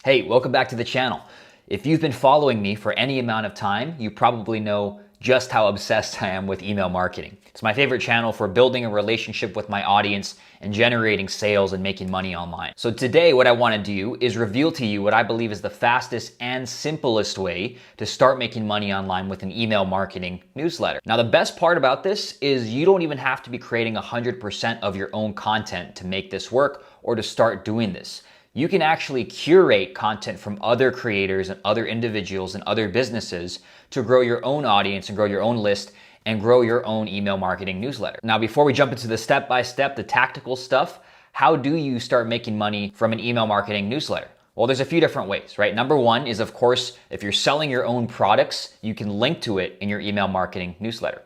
Hey, welcome back to the channel. If you've been following me for any amount of time, you probably know just how obsessed I am with email marketing. It's my favorite channel for building a relationship with my audience and generating sales and making money online. So today what I want to do is reveal to you what I believe is the fastest and simplest way to start making money online with an email marketing newsletter. Now the best part about this is you don't even have to be creating 100% of your own content to make this work or to start doing this. You can actually curate content from other creators and other individuals and other businesses to grow your own audience and grow your own list and grow your own email marketing newsletter. Now, before we jump into the step-by-step, the tactical stuff, how do you start making money from an email marketing newsletter? Well, there's a few different ways, right? Number one is, of course, if you're selling your own products, you can link to it in your email marketing newsletter.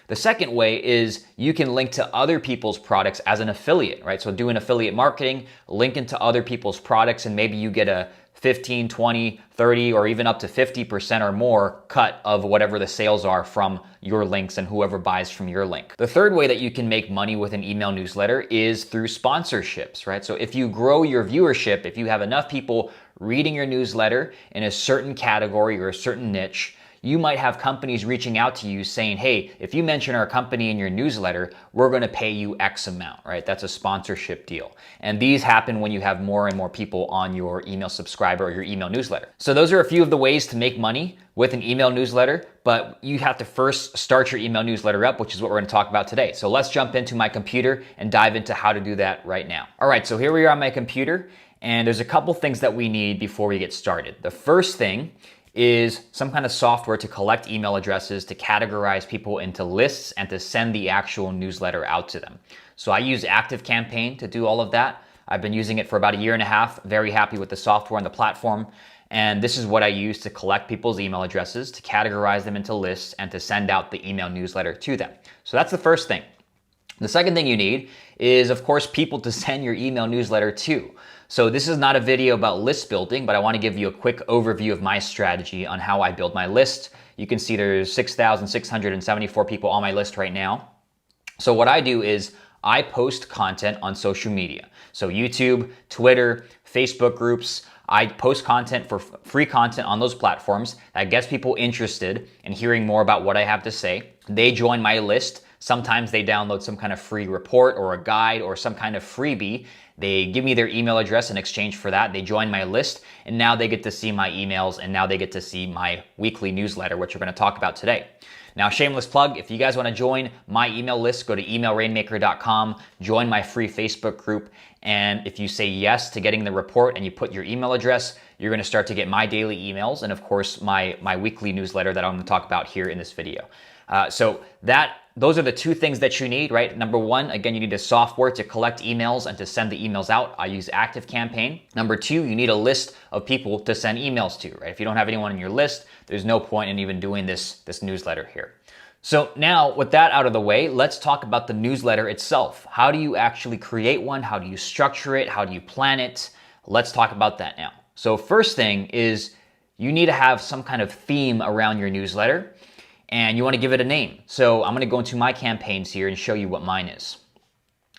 The second way is you can link to other people's products as an affiliate, right? So do an affiliate marketing, link into other people's products, and maybe you get a 15, 20, 30, or even up to 50% or more cut of whatever the sales are from your links and whoever buys from your link. The third way that you can make money with an email newsletter is through sponsorships, right? So if you grow your viewership, if you have enough people reading your newsletter in a certain category or a certain niche, you might have companies reaching out to you saying, hey, if you mention our company in your newsletter, we're going to pay you X amount, right? That's a sponsorship deal. And these happen when you have more and more people on your email subscriber or your email newsletter. So those are a few of the ways to make money with an email newsletter, but you have to first start your email newsletter up, which is what we're going to talk about today. So let's jump into my computer and dive into how to do that right now. All right, so here we are on my computer, and there's a couple things that we need before we get started. The first thing is some kind of software to collect email addresses, to categorize people into lists, and to send the actual newsletter out to them. So I use ActiveCampaign to do all of that. I've been using it for about 1.5 years, very happy with the software and the platform. And this is what I use to collect people's email addresses, to categorize them into lists, and to send out the email newsletter to them. So that's the first thing. The second thing you need is, of course, people to send your email newsletter to. So this is not a video about list building, but I want to give you a quick overview of my strategy on how I build my list. You can see there's 6,674 people on my list right now. So what I do is I post content on social media. So YouTube, Twitter, Facebook groups. I post content for free content on those platforms that gets people interested in hearing more about what I have to say. They join my list. Sometimes they download some kind of free report or a guide or some kind of freebie. They give me their email address in exchange for that. They join my list, and now they get to see my emails, and now they get to see my weekly newsletter, which we're going to talk about today. Now, shameless plug, if you guys want to join my email list, go to emailrainmaker.com, join my free Facebook group, and if you say yes to getting the report and you put your email address, you're going to start to get my daily emails and, of course, my weekly newsletter that I'm going to talk about here in this video. Those are the two things that you need, right? Number one, again, you need a software to collect emails and to send the emails out. I use ActiveCampaign. Number two, you need a list of people to send emails to, right? If you don't have anyone on your list, there's no point in even doing this newsletter here. So now with that out of the way, let's talk about the newsletter itself. How do you actually create one? How do you structure it? How do you plan it? Let's talk about that now. So first thing is you need to have some kind of theme around your newsletter, and you want to give it a name. So I'm going to go into my campaigns here and show you what mine is.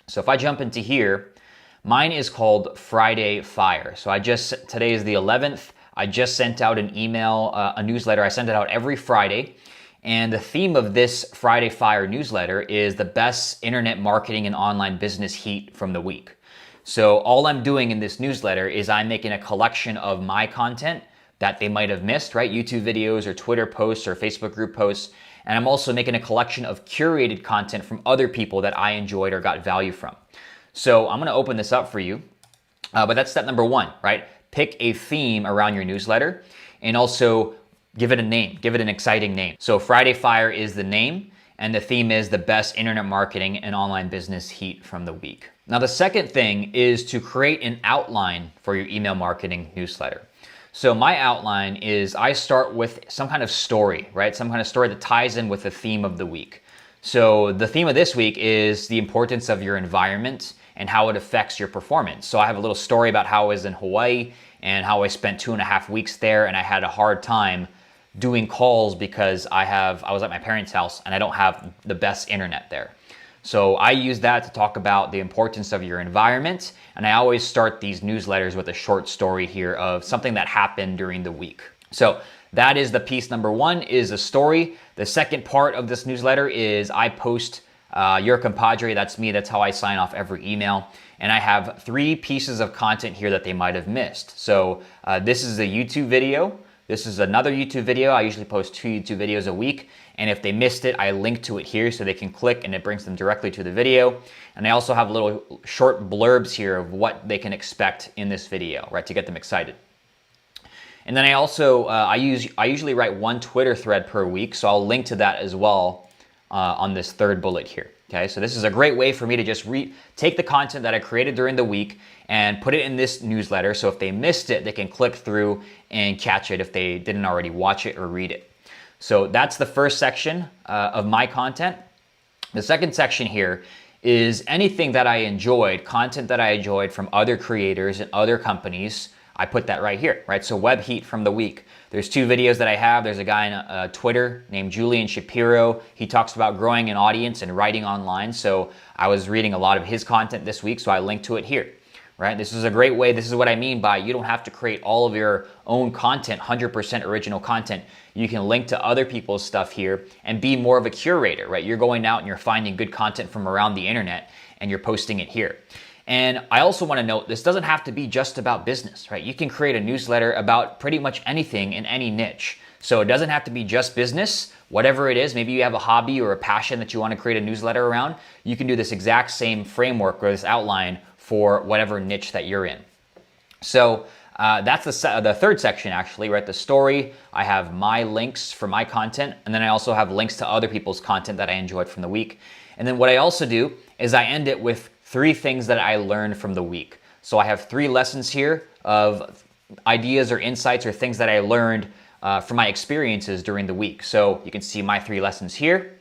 So if I jump into here, mine is called Friday Fire. So today is the 11th. I just sent out an email, a newsletter. I send it out every Friday. And the theme of this Friday Fire newsletter is the best internet marketing and online business heat from the week. So all I'm doing in this newsletter is I'm making a collection of my content that they might have missed, right? YouTube videos or Twitter posts or Facebook group posts. And I'm also making a collection of curated content from other people that I enjoyed or got value from. So I'm gonna open this up for you, but that's step number one, right? Pick a theme around your newsletter and also give it a name, give it an exciting name. So Friday Fire is the name, and the theme is the best internet marketing and online business heat from the week. Now the second thing is to create an outline for your email marketing newsletter. So my outline is I start with some kind of story, right? Some kind of story that ties in with the theme of the week. So the theme of this week is the importance of your environment and how it affects your performance. So I have a little story about how I was in Hawaii and how I spent 2.5 weeks there, and I had a hard time doing calls because I was at my parents' house and I don't have the best internet there. So I use that to talk about the importance of your environment. And I always start these newsletters with a short story here of something that happened during the week. So that is the piece number one, is a story. The second part of this newsletter is I post your compadre. That's me. That's how I sign off every email. And I have 3 pieces of content here that they might have missed. So this is a YouTube video. This is another YouTube video. I usually post 2 YouTube videos a week. And if they missed it, I link to it here so they can click and it brings them directly to the video. And I also have little short blurbs here of what they can expect in this video, right, to get them excited. And then I also, I usually write 1 Twitter thread per week. So I'll link to that as well on this third bullet here. Okay, so this is a great way for me to just take the content that I created during the week and put it in this newsletter. So if they missed it, they can click through and catch it if they didn't already watch it or read it. So that's the first section of my content. The second section here is anything that I enjoyed, content that I enjoyed from other creators and other companies. I put that right here, right? So web heat from the week. There's 2 videos that I have. There's a guy on Twitter named Julian Shapiro. He talks about growing an audience and writing online. So I was reading a lot of his content this week, so I linked to it here, right? This is a great way. This is what I mean by you don't have to create all of your own content, 100% original content. You can link to other people's stuff here and be more of a curator, right? You're going out and you're finding good content from around the internet and you're posting it here. And I also want to note, this doesn't have to be just about business, right? You can create a newsletter about pretty much anything in any niche. So it doesn't have to be just business, whatever it is. Maybe you have a hobby or a passion that you want to create a newsletter around. You can do this exact same framework or this outline for whatever niche that you're in. So that's the third section actually, right? The story. I have my links for my content, and then I also have links to other people's content that I enjoyed from the week. And then what I also do is I end it with 3 things that I learned from the week. So I have 3 lessons here of ideas or insights or things that I learned from my experiences during the week. So you can see my 3 lessons here.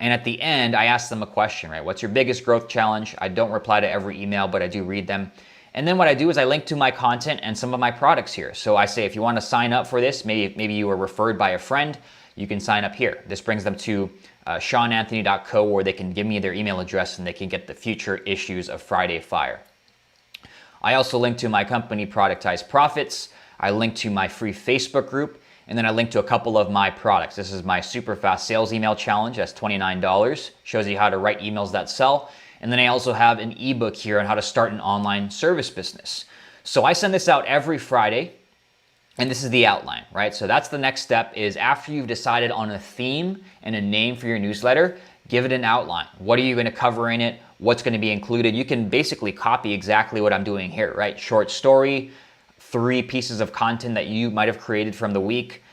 And at the end, I ask them a question, right? What's your biggest growth challenge? I don't reply to every email, but I do read them. And then what I do is I link to my content and some of my products here. So I say, if you want to sign up for this, maybe you were referred by a friend, you can sign up here. This brings them to SeanAnthony.co, where they can give me their email address and they can get the future issues of Friday Fire. I also link to my company, Productize Profits. I link to my free Facebook group, and then I link to a couple of my products. This is my super fast sales email challenge. That's $29. Shows you how to write emails that sell. And then I also have an ebook here on how to start an online service business. So I send this out every Friday. And this is the outline, right? So that's the next step, is after you've decided on a theme and a name for your newsletter, give it an outline. What are you going to cover in it? What's going to be included? You can basically copy exactly what I'm doing here, right? Short story, 3 pieces of content that you might have created from the week,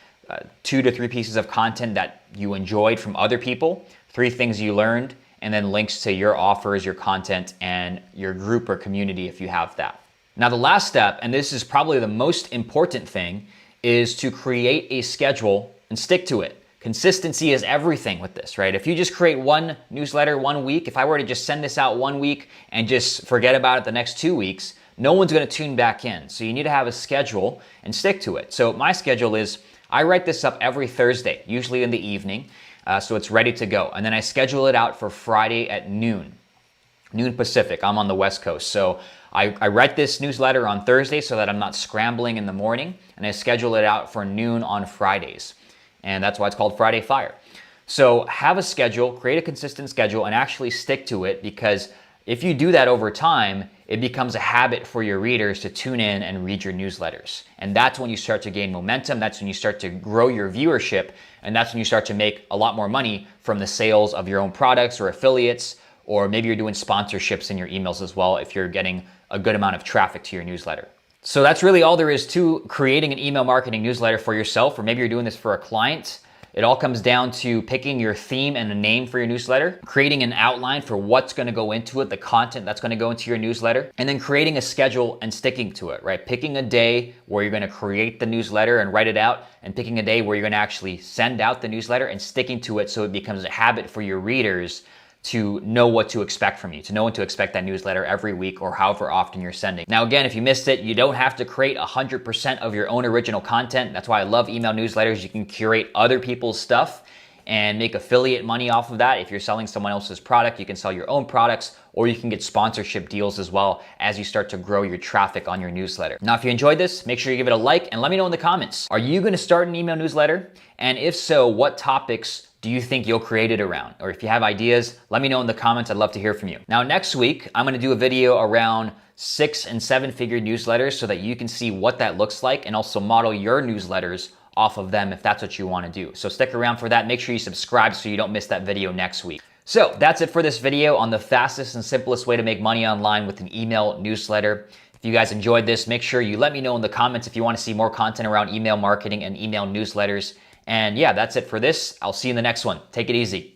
2 to 3 pieces of content that you enjoyed from other people, 3 things you learned, and then links to your offers, your content, and your group or community if you have that. Now, the last step, and this is probably the most important thing, is to create a schedule and stick to it. Consistency is everything with this, right? If you just create 1 newsletter 1 week, if I were to just send this out 1 week and just forget about it the next 2 weeks, no one's going to tune back in. So you need to have a schedule and stick to it. So my schedule is, I write this up every Thursday, usually in the evening, so it's ready to go. And then I schedule it out for Friday at noon Pacific. I'm on the West Coast. So I write this newsletter on Thursday so that I'm not scrambling in the morning, and I schedule it out for noon on Fridays. And that's why it's called Friday Fire. So have a schedule, create a consistent schedule, and actually stick to it, because if you do that over time, it becomes a habit for your readers to tune in and read your newsletters. And that's when you start to gain momentum. That's when you start to grow your viewership. And that's when you start to make a lot more money from the sales of your own products or affiliates, or maybe you're doing sponsorships in your emails as well if you're getting a good amount of traffic to your newsletter. So that's really all there is to creating an email marketing newsletter for yourself, or maybe you're doing this for a client. It all comes down to picking your theme and a name for your newsletter, creating an outline for what's going to go into it, the content that's going to go into your newsletter, and then creating a schedule and sticking to it, right? Picking a day where you're going to create the newsletter and write it out, and picking a day where you're going to actually send out the newsletter and sticking to it so it becomes a habit for your readers to know what to expect from you, to know when to expect that newsletter every week or however often you're sending. Now, again, if you missed it, you don't have to create 100% of your own original content. That's why I love email newsletters. You can curate other people's stuff and make affiliate money off of that. If you're selling someone else's product, you can sell your own products, or you can get sponsorship deals as well as you start to grow your traffic on your newsletter. Now, if you enjoyed this, make sure you give it a like and let me know in the comments. Are you gonna start an email newsletter? And if so, what topics do you think you'll create it around? Or if you have ideas, let me know in the comments. I'd love to hear from you. Now, next week, I'm gonna do a video around 6 and 7 figure newsletters so that you can see what that looks like and also model your newsletters off of them if that's what you wanna do. So stick around for that. Make sure you subscribe so you don't miss that video next week. So that's it for this video on the fastest and simplest way to make money online with an email newsletter. If you guys enjoyed this, make sure you let me know in the comments if you wanna see more content around email marketing and email newsletters. And yeah, that's it for this. I'll see you in the next one. Take it easy.